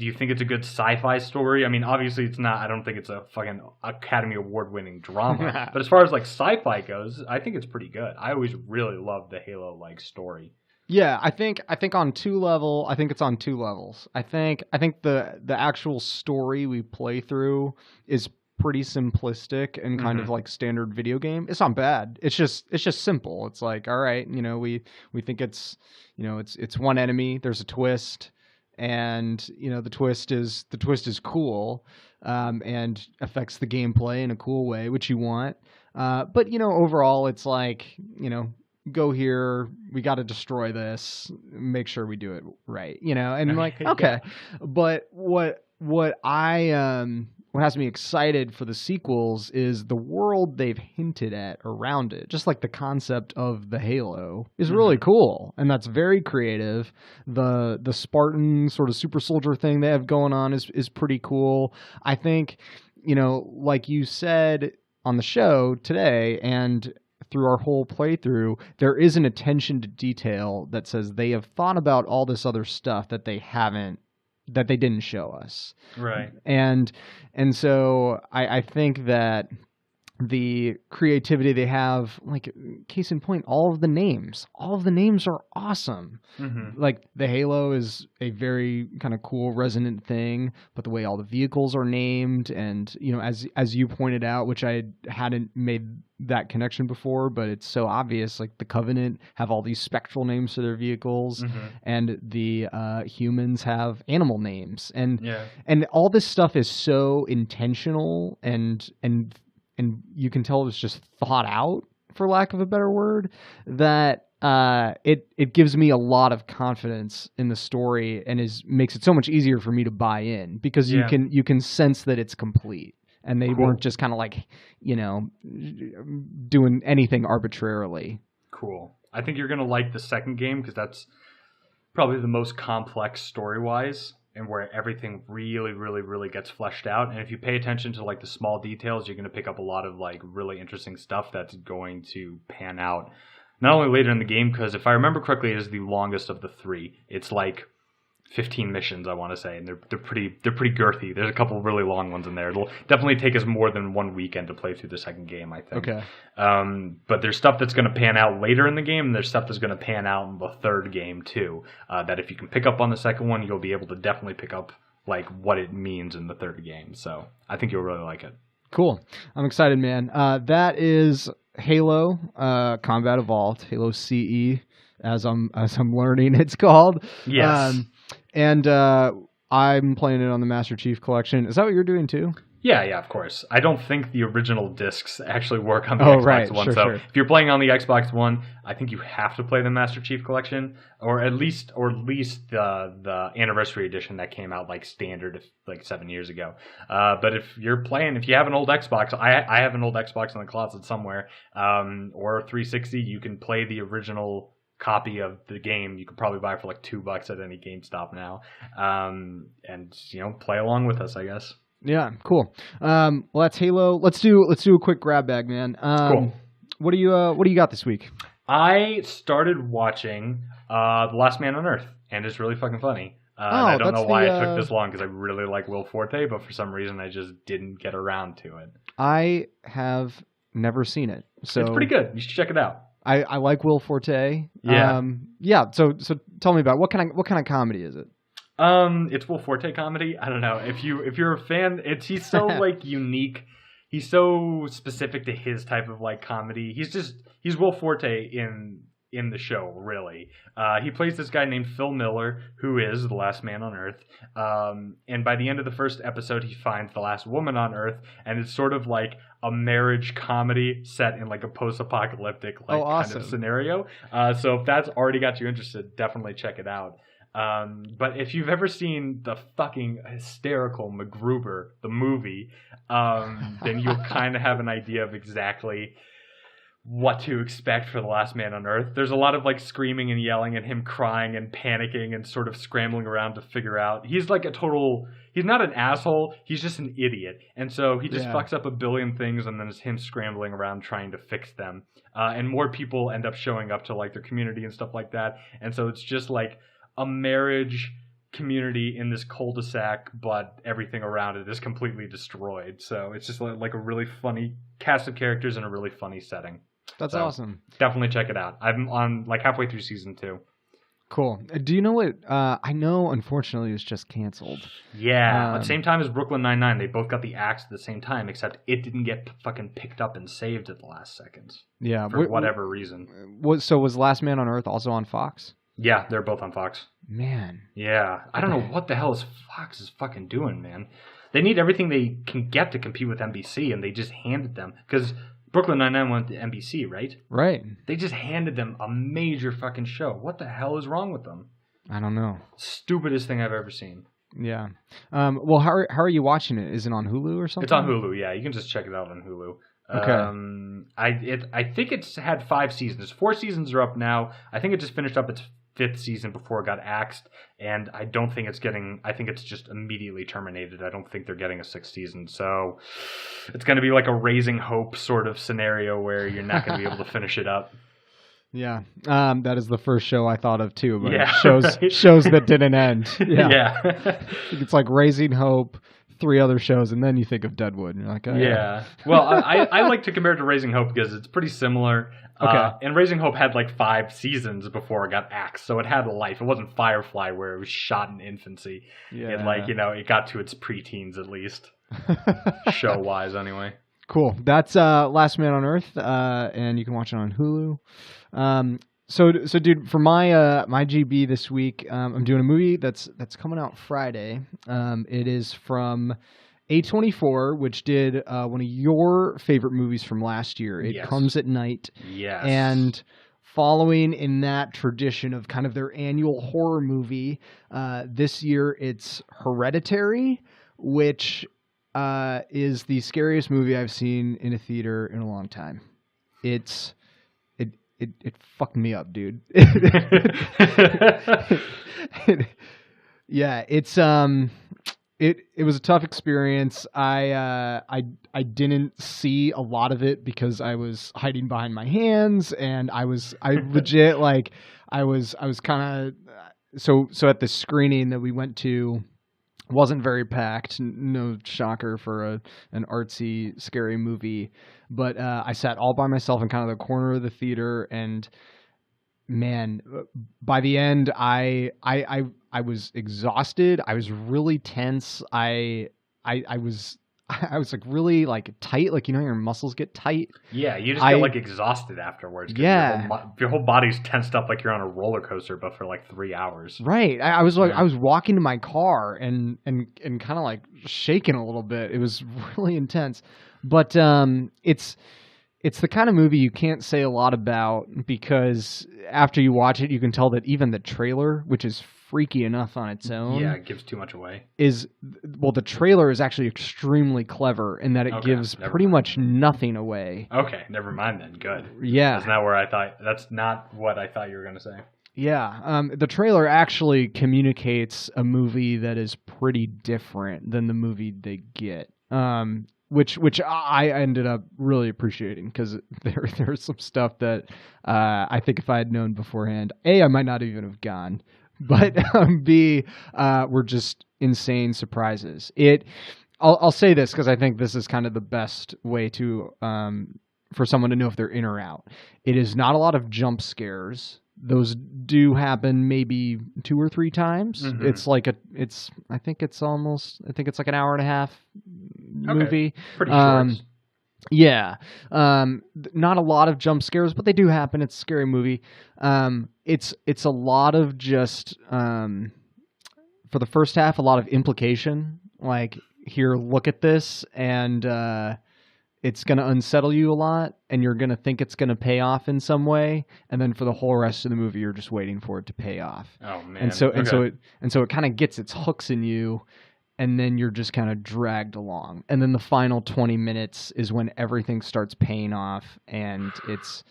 you think it's a good sci-fi story? I mean, obviously it's not. I don't think it's a fucking Academy Award-winning drama. But as far as, like, sci-fi goes, I think it's pretty good. I always really loved the Halo, like, story. Yeah, I think on two levels. I think it's on two levels. I think the actual story we play through is pretty simplistic and kind of like standard video game. It's not bad. It's just simple. It's like, all right, you know, we think it's, you know, it's one enemy. There's a twist, and you know the twist is cool, and affects the gameplay in a cool way, which you want. But you know, overall, it's like, you know, go here, we got to destroy this, make sure we do it right, you know. And like, okay. But what has me excited for the sequels is the world they've hinted at around it. Just like the concept of the Halo is really cool, and that's very creative. The Spartan sort of super soldier thing they have going on is pretty cool. I think, you know, like you said on the show today and through our whole playthrough, there is an attention to detail that says they have thought about all this other stuff that they didn't show us. Right. And so I think that the creativity they have, like, case in point, all of the names are awesome. Like the Halo is a very kind of cool resonant thing, but the way all the vehicles are named, and you know, as you pointed out, which I hadn't made that connection before, but it's so obvious, like the Covenant have all these spectral names for their vehicles, and the humans have animal names, and all this stuff is so intentional, and you can tell it was just thought out, for lack of a better word, that it gives me a lot of confidence in the story, and makes it so much easier for me to buy in, because you can sense that it's complete, and they weren't just kind of like, you know, doing anything arbitrarily. Cool. I think you're gonna like the second game because that's probably the most complex story-wise, and where everything really, really, really gets fleshed out. And if you pay attention to like the small details, you're going to pick up a lot of like really interesting stuff that's going to pan out. Not only later in the game, because if I remember correctly, it is the longest of the three. It's like 15 missions, I want to say, and they're pretty girthy. There's a couple of really long ones in there. It'll definitely take us more than 1 weekend to play through the second game, I think. Okay. But there's stuff that's going to pan out later in the game, and there's stuff that's going to pan out in the third game too. That if you can pick up on the second one, you'll be able to definitely pick up like what it means in the third game. So I think you'll really like it. Cool. I'm excited, man. That is Halo Combat Evolved, Halo CE, as I'm learning it's called. Yes. And I'm playing it on the Master Chief Collection. Is that what you're doing too? Yeah, of course. I don't think the original discs actually work on the Xbox One. Sure, so sure. if you're playing on the Xbox One, I think you have to play the Master Chief Collection, or at least the Anniversary Edition that came out like standard like 7 years ago. But if you have an old Xbox, I have an old Xbox in the closet somewhere, or 360, you can play the original copy of the game. You could probably buy it for like $2 at any GameStop now, and play along with us, I guess. Yeah, cool. Well, that's Halo. Let's do a quick grab bag, man. Cool. What do you got this week? I started watching The Last Man on Earth, and it's really fucking funny. And I don't know why it took this long, because I really like Will Forte, but for some reason I just didn't get around to it. I have never seen it, so it's pretty good. You should check it out. I like Will Forte. Yeah. So tell me about it. What kind of comedy is it? It's Will Forte comedy. I don't know if you're a fan. He's so like unique. He's so specific to his type of like comedy. He's Will Forte in the show, really. He plays this guy named Phil Miller, who is the last man on Earth. And by the end of the first episode, he finds the last woman on Earth, and it's sort of like a marriage comedy set in like a post-apocalyptic kind of scenario. So if that's already got you interested, definitely check it out. But if you've ever seen the fucking hysterical MacGruber, the movie, then you'll kind of have an idea of exactly what to expect for The Last Man on Earth. There's a lot of like screaming and yelling and him crying and panicking and sort of scrambling around to figure out. He's like he's not an asshole, he's just an idiot. And so he just fucks up a billion things, and then it's him scrambling around trying to fix them. And more people end up showing up to like their community and stuff like that. And so it's just like a marriage community in this cul-de-sac, but everything around it is completely destroyed. So it's just like a really funny cast of characters in a really funny setting. That's awesome. Definitely check it out. I'm on like halfway through season 2. Cool. Do you know what? I know, unfortunately, it's just canceled. Yeah, at the same time as Brooklyn Nine-Nine, they both got the axe at the same time, except it didn't get fucking picked up and saved at the last second. Yeah, for whatever reason. Was Last Man on Earth also on Fox? Yeah, they're both on Fox. Man. Yeah, I don't know what the hell Fox is fucking doing, man. They need everything they can get to compete with NBC, and they just handed them, because Brooklyn Nine-Nine went to NBC, right? Right. They just handed them a major fucking show. What the hell is wrong with them? I don't know. Stupidest thing I've ever seen. Yeah. Well, how are you watching it? Is it on Hulu or something? It's on Hulu, yeah. You can just check it out on Hulu. Okay. I think it's had 5 seasons. 4 seasons are up now. I think it just finished up its 5th season before it got axed, and I don't think I think it's just immediately terminated. I don't think they're getting a 6th season, so it's going to be like a Raising Hope sort of scenario where you're not going to be able to finish it up. Yeah, that is the first show I thought of too, but yeah, shows that didn't end. Yeah. It's like Raising Hope, 3 other shows, and then you think of Deadwood, and you're like, oh, yeah. Well, I like to compare it to Raising Hope because it's pretty similar. Okay. And Raising Hope had like 5 seasons before it got axed, so it had a life. It wasn't Firefly where it was shot in infancy. Yeah. It got to its preteens at least, show-wise anyway. Cool. That's Last Man on Earth, and you can watch it on Hulu. So dude, for my my GB this week, I'm doing a movie that's coming out Friday. It is from A24, which did one of your favorite movies from last year. It Comes at Night. Yes. And following in that tradition of kind of their annual horror movie, this year it's Hereditary, which is the scariest movie I've seen in a theater in a long time. It fucked me up, dude. Yeah, it was a tough experience. I didn't see a lot of it because I was hiding behind my hands, and I legit like I was kind of so at the screening that we went to wasn't very packed. No shocker for an artsy, scary movie. But I sat all by myself in kind of the corner of the theater, and man, by the end, I was exhausted. I was really tense. I was I was like really like tight, like your muscles get tight. Yeah, you just get like exhausted afterwards. Yeah, your whole body's tensed up like you're on a roller coaster, but for like 3 hours. right. I was like, I was walking to my car and kind of like shaking a little bit. It was really intense, but it's the kind of movie you can't say a lot about because after you watch it, you can tell that even the trailer, which is freaky enough on its own, yeah, it gives too much away. The trailer is actually extremely clever in that it gives pretty much nothing away. Okay, never mind then. Good. Yeah, That's not what I thought you were gonna say. Yeah, the trailer actually communicates a movie that is pretty different than the movie they get. Which I ended up really appreciating because there's some stuff that I think if I had known beforehand, A, I might not even have gone, but B, were just insane surprises. I'll say this because I think this is kind of the best way to for someone to know if they're in or out. It is not a lot of jump scares. Those do happen maybe 2 or 3 times. Mm-hmm. I think it's like an hour and a half movie. Pretty short. Yeah. Not a lot of jump scares, but they do happen. It's a scary movie. It's a lot of just for the first half, a lot of implication. Like, here, look at this, and it's going to unsettle you a lot, and you're going to think it's going to pay off in some way, and then for the whole rest of the movie, you're just waiting for it to pay off. Oh man! And so it kind of gets its hooks in you, and then you're just kind of dragged along. And then the final 20 minutes is when everything starts paying off, and it's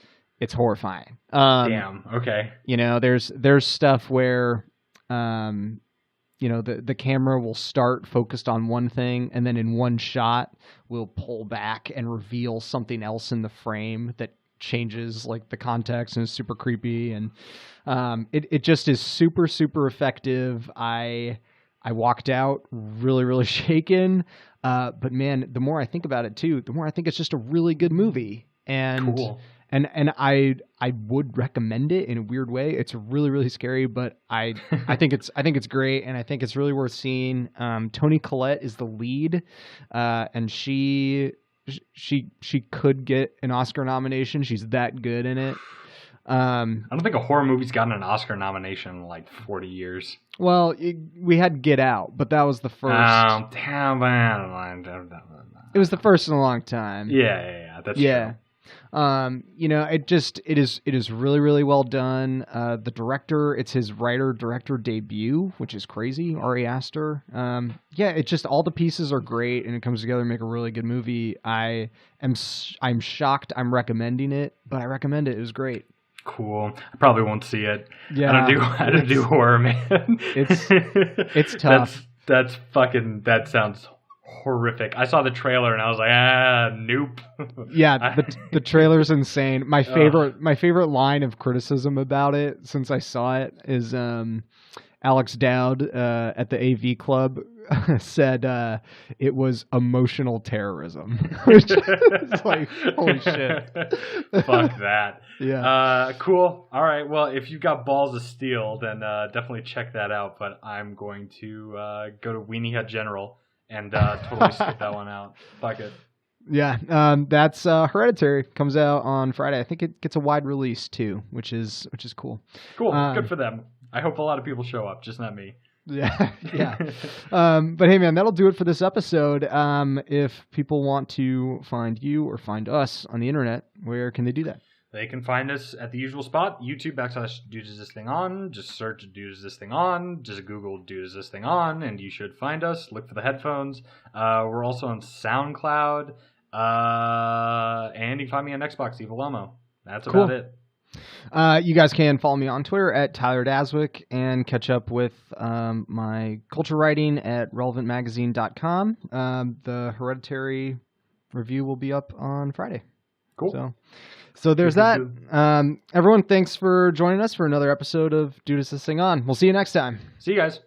horrifying. Damn. Okay. There's stuff where the camera will start focused on one thing, and then in one shot will pull back and reveal something else in the frame that changes like the context and is super creepy. And it just is super, super effective. I walked out really, really shaken. But man, the more I think about it too, the more I think it's just a really good movie. And cool. And I would recommend it in a weird way. It's really, really scary, but I think it's great, and I think it's really worth seeing. Toni Collette is the lead, and she could get an Oscar nomination. She's that good in it. I don't think a horror movie's gotten an Oscar nomination in like 40 years. Well, we had Get Out, but that was the first. Damn, it was the first in a long time. Yeah, that's true. It is really, really well done. The director, it's his writer-director debut, which is crazy. Ari Aster. It just, all the pieces are great, and it comes together to make a really good movie. I'm shocked I'm recommending it, but I recommend it. It was great. Cool. I probably won't see it. Yeah, I don't do horror, man. It's tough. That sounds horrific. I saw the trailer and I was like, nope. Yeah, the trailer's insane. My favorite line of criticism about it since I saw it is Alex Dowd at the AV Club said it was emotional terrorism, which is like, holy shit. Fuck that. Yeah. Cool. All right. Well, if you've got balls of steel, then definitely check that out. But I'm going to go to Weenie Hut General and totally skip that one out. Fuck it. Yeah, that's Hereditary. Comes out on Friday. I think it gets a wide release too, which is cool. Cool. Good for them. I hope a lot of people show up, just not me. Yeah. But hey, man, that'll do it for this episode. If people want to find you or find us on the internet, where can they do that? They can find us at the usual spot, YouTube /Dude Is This Thing On. Just search Dude Is This Thing On. Just Google Dude Is This Thing On, and you should find us. Look for the headphones. We're also on SoundCloud. And you can find me on Xbox, Evil Elmo. That's cool. About it. You guys can follow me on Twitter at Tyler Daswick and catch up with my culture writing at relevantmagazine.com. The Hereditary review will be up on Friday. Cool. So there's Good, that. Everyone, thanks for joining us for another episode of Dude, Is This Thing On? We'll see you next time. See you guys.